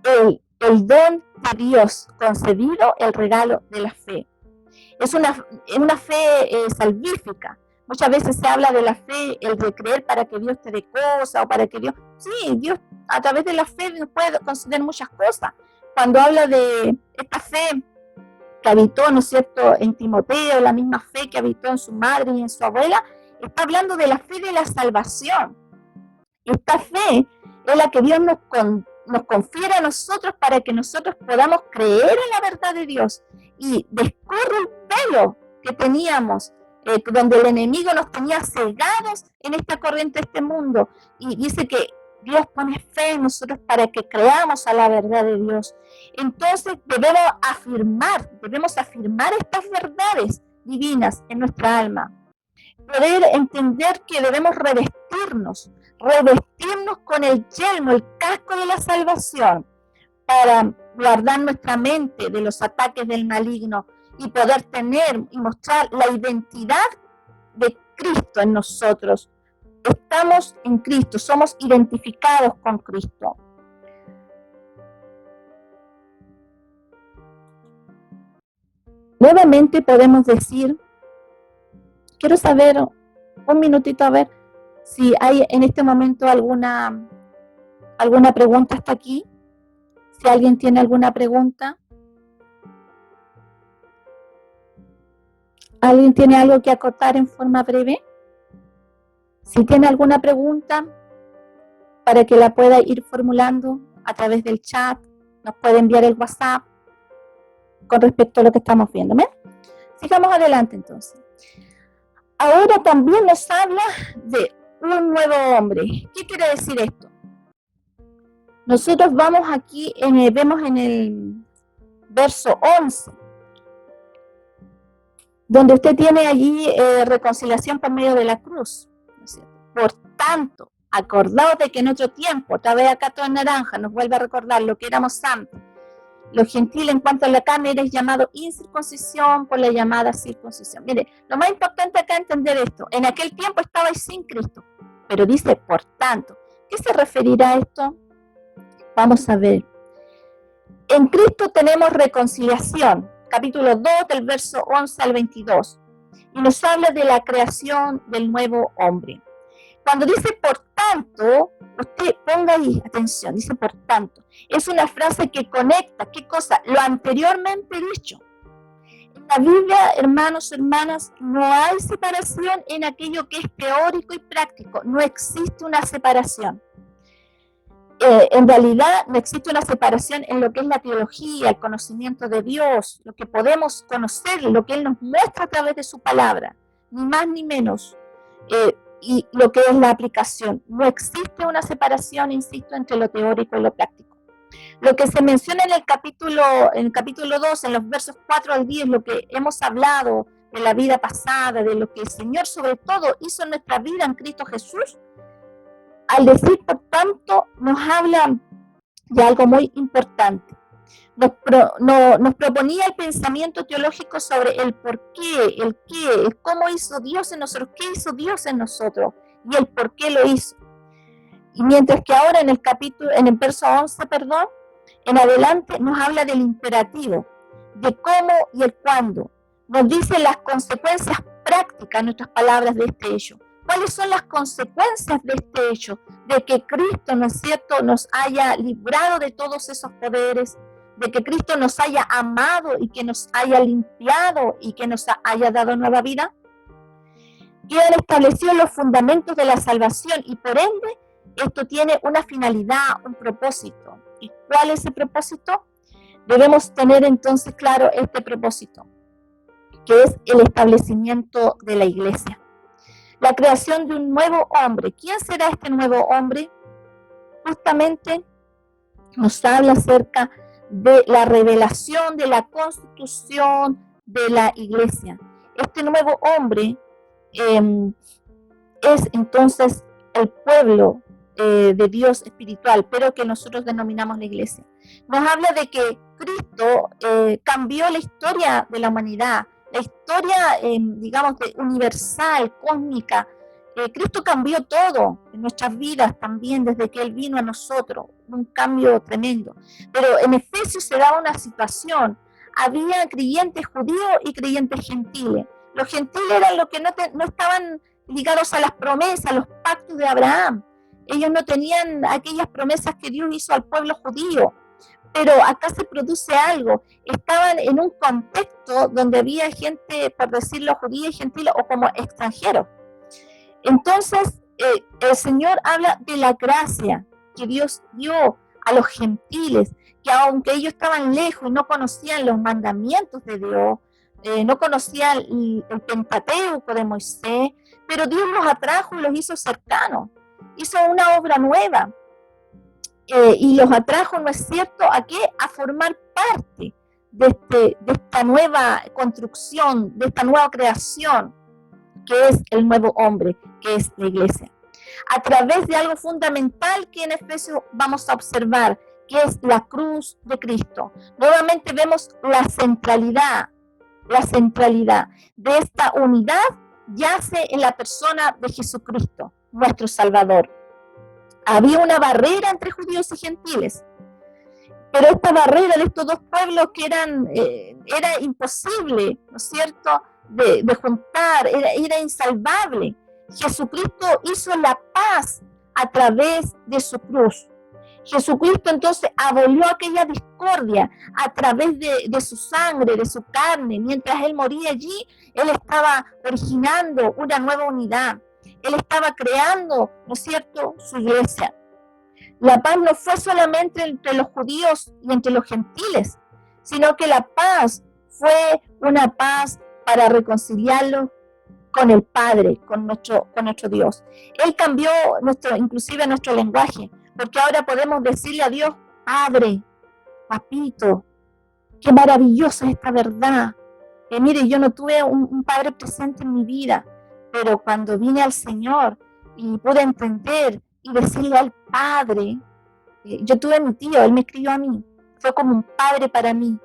el don de Dios concedido, el regalo de la fe. Es una fe salvífica. Muchas veces se habla de la fe, el de creer para que Dios te dé cosas o para que Dios... Sí, Dios a través de la fe nos puede conceder muchas cosas. Cuando habla de esta fe que habitó, ¿no es cierto?, en Timoteo, la misma fe que habitó en su madre y en su abuela, está hablando de la fe de la salvación. Esta fe es la que Dios nos confiere a nosotros para que nosotros podamos creer en la verdad de Dios y descorre el velo que teníamos, donde el enemigo nos tenía cegados en esta corriente de este mundo, y dice que Dios pone fe en nosotros para que creamos a la verdad de Dios. Entonces debemos afirmar estas verdades divinas en nuestra alma, poder entender que debemos revestirnos con el yelmo, el casco de la salvación, para guardar nuestra mente de los ataques del maligno y poder tener y mostrar la identidad de Cristo en nosotros. Estamos en Cristo, somos identificados con Cristo. Nuevamente podemos decir, quiero saber un minutito a ver si hay en este momento alguna pregunta hasta aquí. Si alguien tiene alguna pregunta. ¿Alguien tiene algo que acotar en forma breve? Si tiene alguna pregunta, para que la pueda ir formulando a través del chat, nos puede enviar el WhatsApp con respecto a lo que estamos viendo. ¿Ven? Sigamos adelante entonces. Ahora también nos habla de un nuevo hombre. ¿Qué quiere decir esto? Nosotros vamos aquí, vemos en el verso 11, donde usted tiene allí reconciliación por medio de la cruz, ¿no es cierto? Por tanto, acordaos de que en otro tiempo, otra vez acá todo en naranja, nos vuelve a recordar lo que éramos antes. Los gentiles en cuanto a la carne eres llamado incircuncisión por la llamada circuncisión. Mire, lo más importante acá es entender esto. En aquel tiempo estabais sin Cristo, pero dice por tanto. ¿Qué se referirá a esto? Vamos a ver. En Cristo tenemos reconciliación, capítulo 2 del verso 11 al 22, y nos habla de la creación del nuevo hombre. Cuando dice por tanto, usted ponga ahí atención, dice por tanto. Es una frase que conecta, ¿qué cosa? Lo anteriormente dicho. En la Biblia, hermanos, hermanas, no hay separación en aquello que es teórico y práctico. No existe una separación. En realidad no existe una separación en lo que es la teología, el conocimiento de Dios, lo que podemos conocer, lo que Él nos muestra a través de su palabra, ni más ni menos. Y lo que es la aplicación. No existe una separación, insisto, entre lo teórico y lo práctico. Lo que se menciona en el capítulo 2, en los versos 4 al 10, lo que hemos hablado de la vida pasada, de lo que el Señor sobre todo hizo en nuestra vida en Cristo Jesús, al decir por tanto, nos habla de algo muy importante. Nos proponía el pensamiento teológico sobre el por qué, el qué, el cómo hizo Dios en nosotros, qué hizo Dios en nosotros y el por qué lo hizo. Y mientras que ahora en el verso 11, en adelante nos habla del imperativo, de cómo y el cuándo. Nos dice las consecuencias prácticas, en nuestras palabras, de este hecho. ¿Cuáles son las consecuencias de este hecho? De que Cristo, ¿no es cierto?, nos haya librado de todos esos poderes, de que Cristo nos haya amado y que nos haya limpiado y que nos haya dado nueva vida. quedan establecidos los fundamentos de la salvación y por ende esto tiene una finalidad, un propósito. ¿Y cuál es el propósito? Debemos tener entonces claro este propósito, que es el establecimiento de la iglesia. La creación de un nuevo hombre. ¿Quién será este nuevo hombre? Justamente nos habla acerca de la revelación, de la constitución de la iglesia. Este nuevo hombre es entonces el pueblo de Dios espiritual, pero que nosotros denominamos la iglesia. Nos habla de que Cristo cambió la historia de la humanidad, la historia, digamos, universal, cósmica. Cristo cambió todo en nuestras vidas también desde que Él vino a nosotros, un cambio tremendo. Pero en Efesios se daba una situación, había creyentes judíos y creyentes gentiles. Los gentiles eran los que no estaban ligados a las promesas, a los pactos de Abraham. Ellos no tenían aquellas promesas que Dios hizo al pueblo judío. Pero acá se produce algo. Estaban en un contexto donde había gente, por decirlo, judía y gentil o como extranjeros. Entonces, el Señor habla de la gracia que Dios dio a los gentiles, que aunque ellos estaban lejos y no conocían los mandamientos de Dios, no conocían el Pentateuco de Moisés, pero Dios los atrajo y los hizo cercanos. Hizo una obra nueva y los atrajo, ¿no es cierto?, ¿a qué? A formar parte de esta nueva construcción, de esta nueva creación, que es el nuevo hombre, que es la iglesia. A través de algo fundamental que en Efesios vamos a observar, que es la cruz de Cristo. Nuevamente vemos la centralidad de esta unidad yace en la persona de Jesucristo, nuestro Salvador. Había una barrera entre judíos y gentiles, pero esta barrera de estos dos pueblos que era imposible, ¿no es cierto?, de juntar, era insalvable. Jesucristo hizo la paz a través de su cruz. Jesucristo entonces abolió aquella discordia a través de su sangre, de su carne. Mientras Él moría allí, Él estaba originando una nueva unidad. Él estaba creando, ¿no es cierto?, su iglesia. La paz no fue solamente entre los judíos y entre los gentiles, sino que la paz fue una paz para reconciliarlos con el Padre, con nuestro Dios. Él cambió inclusive nuestro lenguaje, porque ahora podemos decirle a Dios, Padre, Papito, qué maravillosa esta verdad. Mire, yo no tuve un padre presente en mi vida, pero cuando vine al Señor y pude entender y decirle al Padre, yo tuve a mi tío, él me crió a mí, fue como un padre para mí,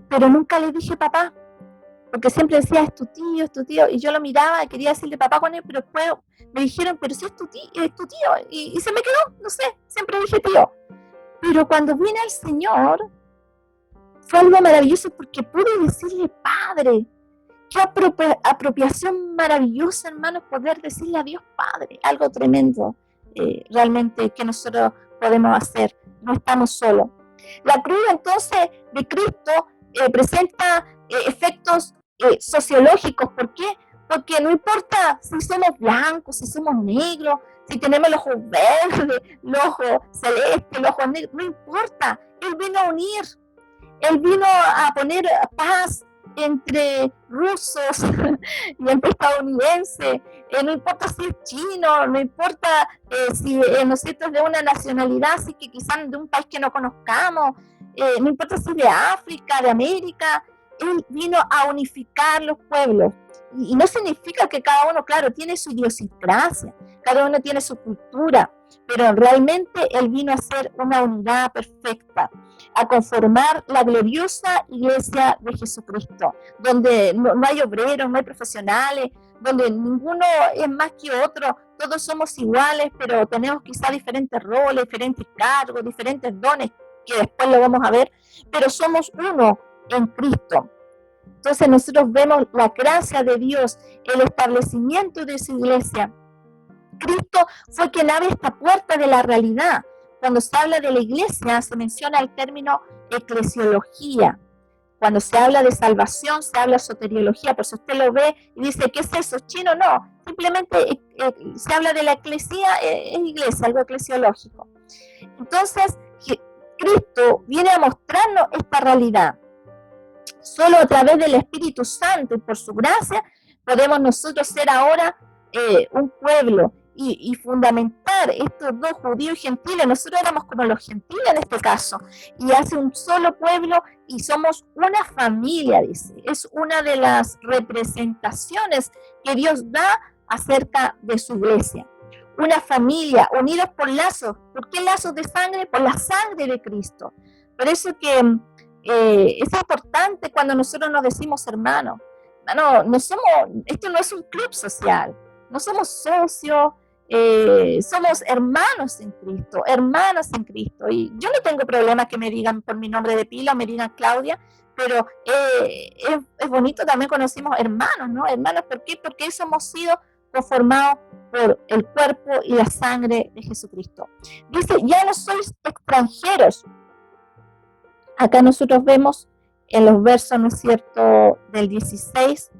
pero nunca le dije papá, porque siempre decía, es tu tío, y yo lo miraba y quería decirle papá con él, pero después me dijeron, pero si es tu tío, y se me quedó, no sé, siempre dije tío. Pero cuando vine al Señor, fue algo maravilloso porque pude decirle Padre. Qué apropiación maravillosa, hermanos, poder decirle a Dios Padre, algo tremendo, realmente que nosotros podemos hacer, no estamos solos. La cruz entonces de Cristo presenta efectos sociológicos. ¿Por qué? Porque no importa si somos blancos, si somos negros, si tenemos los ojos verdes, los ojos celestes, los ojos negros, no importa. Él vino a unir, Él vino a poner paz entre rusos y entre estadounidenses, no importa si es chino, no importa si nosotros de una nacionalidad, así que quizás de un país que no conozcamos, no importa si de África, de América, Él vino a unificar los pueblos. Y no significa que cada uno, claro, tiene su idiosincrasia, cada uno tiene su cultura, pero realmente Él vino a hacer una unidad perfecta, a conformar la gloriosa iglesia de Jesucristo, donde no hay obreros, no hay profesionales, donde ninguno es más que otro, todos somos iguales, pero tenemos quizá diferentes roles, diferentes cargos, diferentes dones, que después lo vamos a ver, pero somos uno en Cristo. Entonces nosotros vemos la gracia de Dios, el establecimiento de su iglesia. Cristo fue quien abre esta puerta de la realidad. Cuando se habla de la iglesia, se menciona el término eclesiología, Cuando se habla de salvación, se habla de soteriología, por eso usted lo ve y dice, ¿qué es eso? ¿Chino? No, simplemente se habla de la eclesía, es iglesia, algo eclesiológico. Entonces, Cristo viene a mostrarnos esta realidad. Solo a través del Espíritu Santo y por su gracia podemos nosotros ser ahora un pueblo y fundamentar estos dos, judíos y gentiles. Nosotros éramos como los gentiles en este caso, y hace un solo pueblo y somos una familia, dice. Es una de las representaciones que Dios da acerca de su iglesia. Una familia, unidos por lazos. ¿Por qué lazos de sangre? Por la sangre de Cristo. Por eso que es importante cuando nosotros nos decimos hermanos. No somos, esto no es un club social, no somos socios, somos hermanos en Cristo, hermanas en Cristo. Y yo no tengo problema que me digan por mi nombre de pila o me digan Claudia, pero es bonito también cuando decimos hermanos, ¿no? Hermanos, ¿por qué? Porque eso hemos sido conformados por el cuerpo y la sangre de Jesucristo. Dice, ya no sois extranjeros. Acá nosotros vemos en los versos, ¿no es cierto?, del 16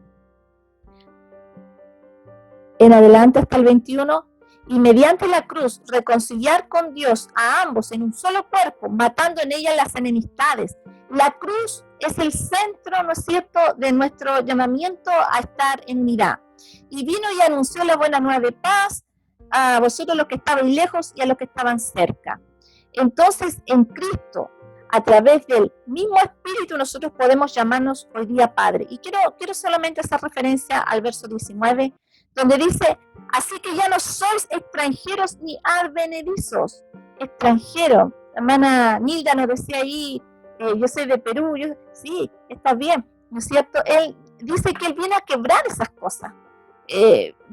en adelante hasta el 21, y mediante la cruz reconciliar con Dios a ambos en un solo cuerpo, matando en ella las enemistades. La cruz es el centro, ¿no es cierto?, de nuestro llamamiento a estar en unidad. Y vino y anunció la buena nueva de paz a vosotros los que estaban lejos y a los que estaban cerca. Entonces, en Cristo, a través del mismo Espíritu, nosotros podemos llamarnos hoy día Padre. Y quiero solamente hacer referencia al verso 19, donde dice, así que ya no sois extranjeros ni advenedizos. Extranjero. La hermana Nilda nos decía ahí, yo soy de Perú. Sí, está bien, ¿no es cierto? Él dice que él viene a quebrar esas cosas.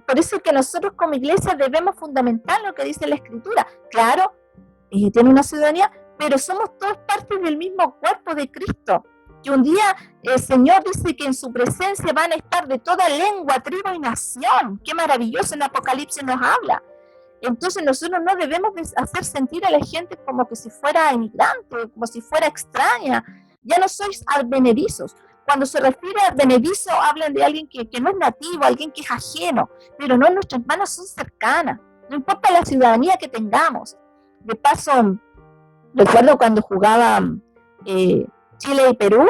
Por eso es que nosotros como iglesia debemos fundamentar lo que dice la Escritura. Claro, tiene una ciudadanía, pero somos todos parte del mismo cuerpo de Cristo. Que un día el Señor dice que en su presencia van a estar de toda lengua, tribu y nación. Qué maravilloso, en Apocalipsis nos habla. Entonces nosotros no debemos hacer sentir a la gente como que si fuera inmigrante, como si fuera extraña. Ya no sois advenedizos. Cuando se refiere a advenedizo, hablan de alguien que no es nativo, alguien que es ajeno. Pero no, nuestras hermanas son cercanas. No importa la ciudadanía que tengamos. De paso, recuerdo cuando jugaban Chile y Perú,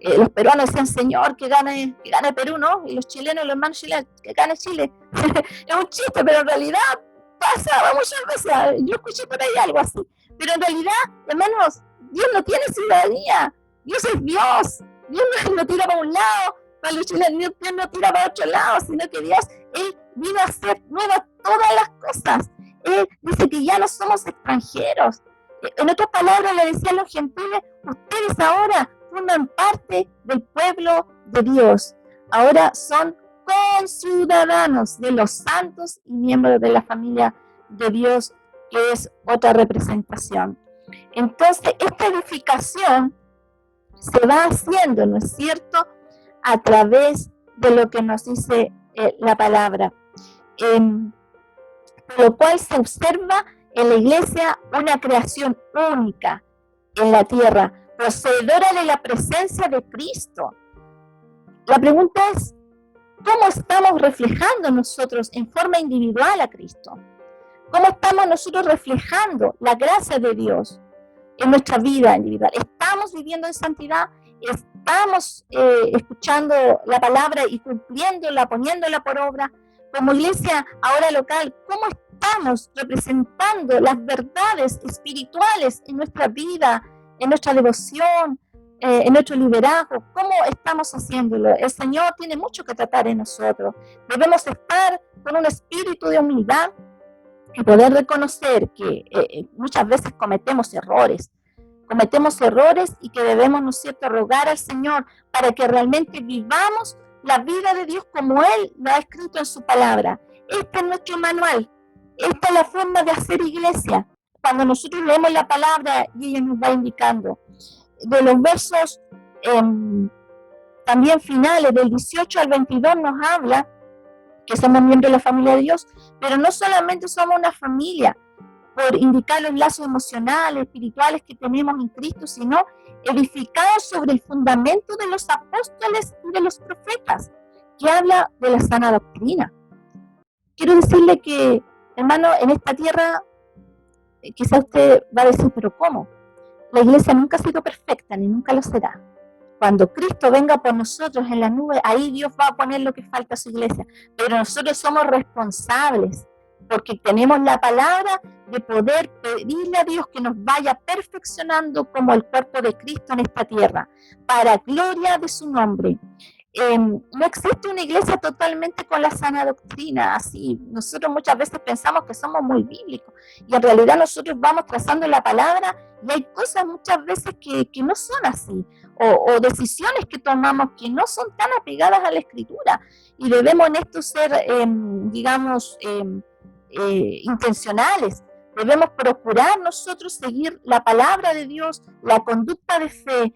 los peruanos decían, Señor, que gane Perú, ¿no? Y los chilenos, los hermanos chilenos, que gane Chile. Es un chiste, pero en realidad pasaba muchas veces. Yo escuché por ahí algo así. Pero en realidad, hermanos, Dios no tiene ciudadanía. Dios es Dios. Dios no tira para un lado, para los chilenos, Dios no tira para otro lado, sino que Dios, Él vino a hacer nuevas todas las cosas. Él dice que ya no somos extranjeros. En otras palabras, le decían los gentiles, ustedes ahora forman parte del pueblo de Dios. Ahora son conciudadanos de los santos y miembros de la familia de Dios, que es otra representación. Entonces, esta edificación se va haciendo, ¿no es cierto?, a través de lo que nos dice la palabra. Por lo cual se observa en la iglesia una creación única en la tierra, poseedora de la presencia de Cristo. La pregunta es, ¿cómo estamos reflejando nosotros en forma individual a Cristo? ¿Cómo estamos nosotros reflejando la gracia de Dios en nuestra vida individual? ¿Estamos viviendo en santidad? ¿Estamos escuchando la palabra y cumpliéndola, poniéndola por obra? Como iglesia ahora local, ¿cómo estamos representando las verdades espirituales en nuestra vida, en nuestra devoción, en nuestro liderazgo? ¿Cómo estamos haciéndolo? El Señor tiene mucho que tratar en nosotros. Debemos estar con un espíritu de humildad y poder reconocer que muchas veces cometemos errores y que debemos, ¿no es cierto?, rogar al Señor para que realmente vivamos la vida de Dios como Él lo ha escrito en su palabra. Este es nuestro manual. Esta es la forma de hacer iglesia. Cuando nosotros leemos la palabra y ella nos va indicando. De los versos también finales, del 18 al 22, nos habla que somos miembros de la familia de Dios, pero no solamente somos una familia, por indicar los lazos emocionales, espirituales que tenemos en Cristo, sino edificados sobre el fundamento de los apóstoles y de los profetas, que habla de la sana doctrina. Quiero decirle que, hermano, en esta tierra, quizá usted va a decir, pero ¿cómo? La iglesia nunca ha sido perfecta, ni nunca lo será. Cuando Cristo venga por nosotros en la nube, ahí Dios va a poner lo que falta a su iglesia. Pero nosotros somos responsables, porque tenemos la palabra de poder pedirle a Dios que nos vaya perfeccionando como el cuerpo de Cristo en esta tierra, para gloria de su nombre. No existe una iglesia totalmente con la sana doctrina, así. Nosotros muchas veces pensamos que somos muy bíblicos y en realidad nosotros vamos trazando la palabra y hay cosas muchas veces que no son así, o decisiones que tomamos que no son tan apegadas a la escritura, y debemos en esto ser, intencionales. Debemos procurar nosotros seguir la palabra de Dios, la conducta de fe.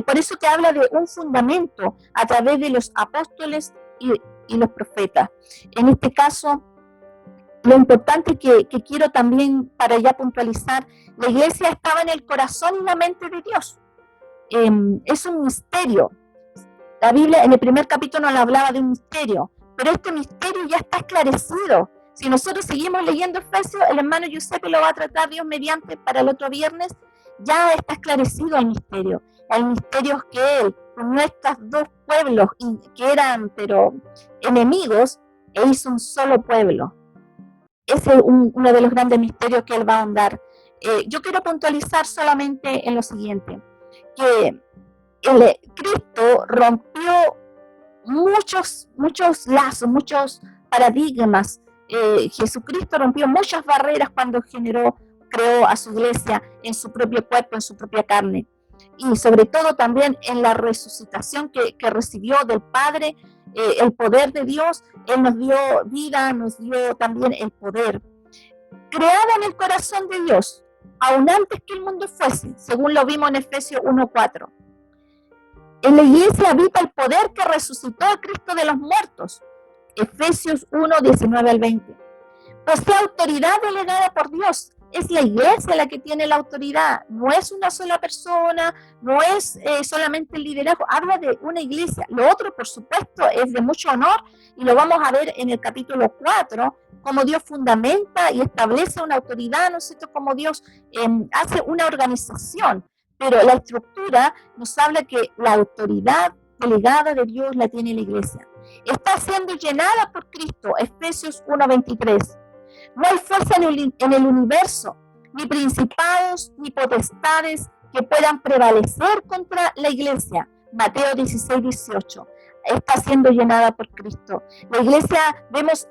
Por eso te habla de un fundamento a través de los apóstoles y los profetas. En este caso, lo importante que quiero también para ya puntualizar, la iglesia estaba en el corazón y la mente de Dios. Es un misterio. La Biblia en el primer capítulo nos hablaba de un misterio, pero este misterio ya está esclarecido. Si nosotros seguimos leyendo Efesios, el hermano Giuseppe lo va a tratar Dios mediante para el otro viernes, ya está esclarecido el misterio. El misterio es que Él unió estos dos pueblos que eran pero enemigos e hizo un solo pueblo. Ese es uno de los grandes misterios que Él va a ahondar. Yo quiero puntualizar solamente en lo siguiente, que Cristo rompió muchos lazos, muchos paradigmas. Jesucristo rompió muchas barreras cuando creó a su iglesia en su propio cuerpo, en su propia carne. Y sobre todo también en la resucitación que recibió del Padre, el poder de Dios. Él nos dio vida, nos dio también el poder. Creada en el corazón de Dios, aún antes que el mundo fuese, según lo vimos en Efesios 1:4. En la iglesia habita el poder que resucitó a Cristo de los muertos. Efesios 1:19 al 20. Posee autoridad delegada por Dios. Es la iglesia la que tiene la autoridad. No es una sola persona, no es solamente el liderazgo. Habla de una iglesia. Lo otro, por supuesto, es de mucho honor y lo vamos a ver en el capítulo 4, cómo Dios fundamenta y establece una autoridad, ¿no es cierto? Cómo Dios hace una organización. Pero la estructura nos habla que la autoridad delegada de Dios la tiene la iglesia. Está siendo llenada por Cristo, Efesios 1:23. No hay fuerza en el universo, ni principados, ni potestades que puedan prevalecer contra la iglesia. Mateo 16:18. Está siendo llenada por Cristo. La iglesia vemos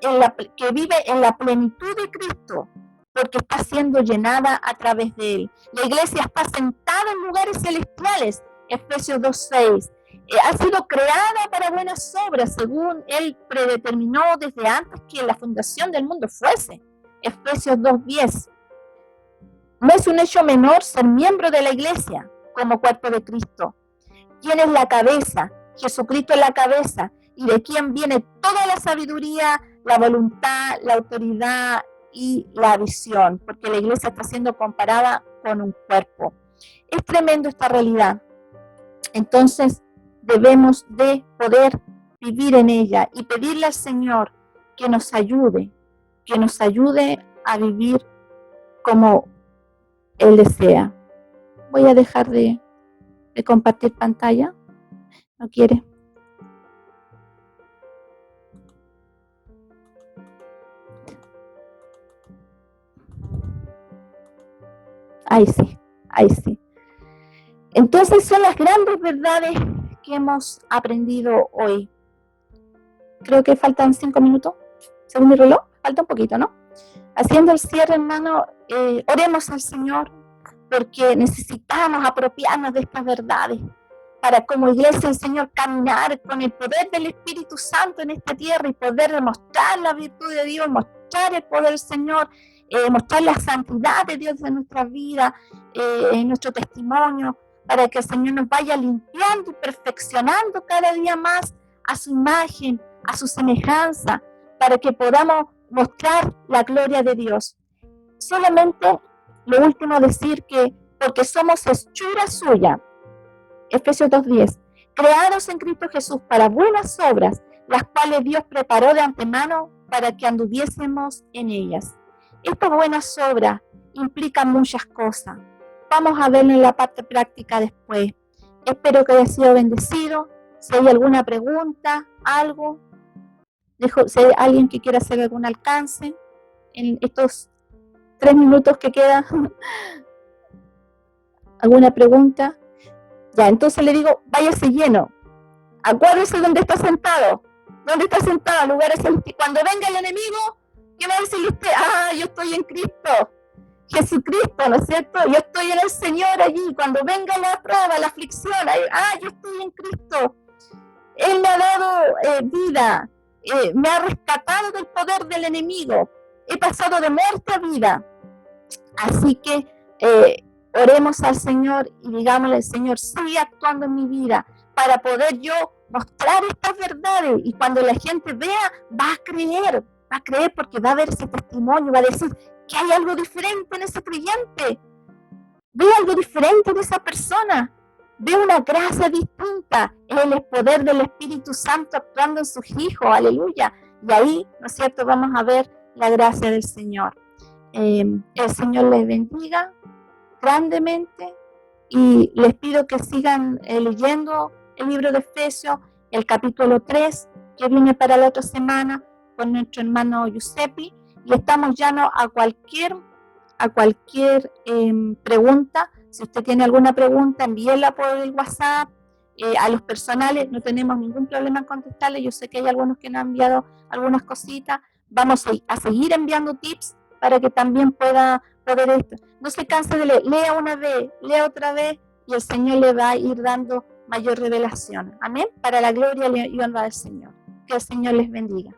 que vive en la plenitud de Cristo, porque está siendo llenada a través de Él. La iglesia está sentada en lugares celestiales, Efesios 2:6. Ha sido creada para buenas obras, según Él predeterminó desde antes que la fundación del mundo fuese, Efesios 2:10. No es un hecho menor ser miembro de la iglesia como cuerpo de Cristo. ¿Quién es la cabeza? Jesucristo es la cabeza, y de quién viene toda la sabiduría, la voluntad, la autoridad y la visión, porque la iglesia está siendo comparada con un cuerpo. Es tremendo esta realidad. Entonces debemos de poder vivir en ella y pedirle al Señor que nos ayude a vivir como Él desea. Voy a dejar de compartir pantalla. ¿No quiere? Ahí sí. Entonces son las grandes verdades que hemos aprendido hoy. Creo que faltan 5 minutos, según mi reloj, falta un poquito, ¿no? Haciendo el cierre, hermano, oremos al Señor, porque necesitamos apropiarnos de estas verdades para como iglesia del Señor caminar con el poder del Espíritu Santo en esta tierra y poder demostrar la virtud de Dios, mostrar el poder del Señor, mostrar la santidad de Dios en nuestra vida, en nuestro testimonio, para que el Señor nos vaya limpiando y perfeccionando cada día más a su imagen, a su semejanza, para que podamos mostrar la gloria de Dios. solamente lo último decir que porque somos hechura suya, Efesios 2:10, creados en Cristo Jesús para buenas obras, las cuales Dios preparó de antemano para que anduviésemos en ellas. Estas buenas obras implican muchas cosas. Vamos a verlo en la parte práctica después. Espero que haya sido bendecido. Si hay alguna pregunta, algo, si hay alguien que quiera hacer algún alcance en estos 3 minutos que quedan, ¿alguna pregunta? Ya, entonces le digo, váyase lleno. Acuérdese dónde está sentado. ¿Dónde está sentado? Lugares celestiales. Cuando venga el enemigo, ¿qué va a decirle usted? Yo estoy en Cristo. Jesucristo, ¿no es cierto? Yo estoy en el Señor allí. Cuando venga la prueba, la aflicción, yo estoy en Cristo. Él me ha dado vida. Me ha rescatado del poder del enemigo. He pasado de muerte a vida. Así que oremos al Señor y digámosle, Señor, sigue actuando en mi vida para poder yo mostrar estas verdades. Y cuando la gente vea, va a creer porque va a ver ese testimonio, va a decir que hay algo diferente en ese creyente. Ve algo diferente en esa persona. Ve una gracia distinta. Es el poder del Espíritu Santo actuando en sus hijos. Aleluya. Y ahí, ¿no es cierto?, vamos a ver la gracia del Señor. El Señor les bendiga grandemente y les pido que sigan leyendo el libro de Efesios, el capítulo 3, que viene para la otra semana con nuestro hermano Giuseppe, y estamos llanos a cualquier pregunta. Si usted tiene alguna pregunta, envíela por el WhatsApp, a los personales, no tenemos ningún problema en contestarle. Yo sé que hay algunos que nos han enviado algunas cositas. Vamos a seguir enviando tips para que también pueda poder esto. No se canse de leer, lea una vez, lea otra vez, y el Señor le va a ir dando mayor revelación. Amén. Para la gloria y honra del Señor. Que el Señor les bendiga.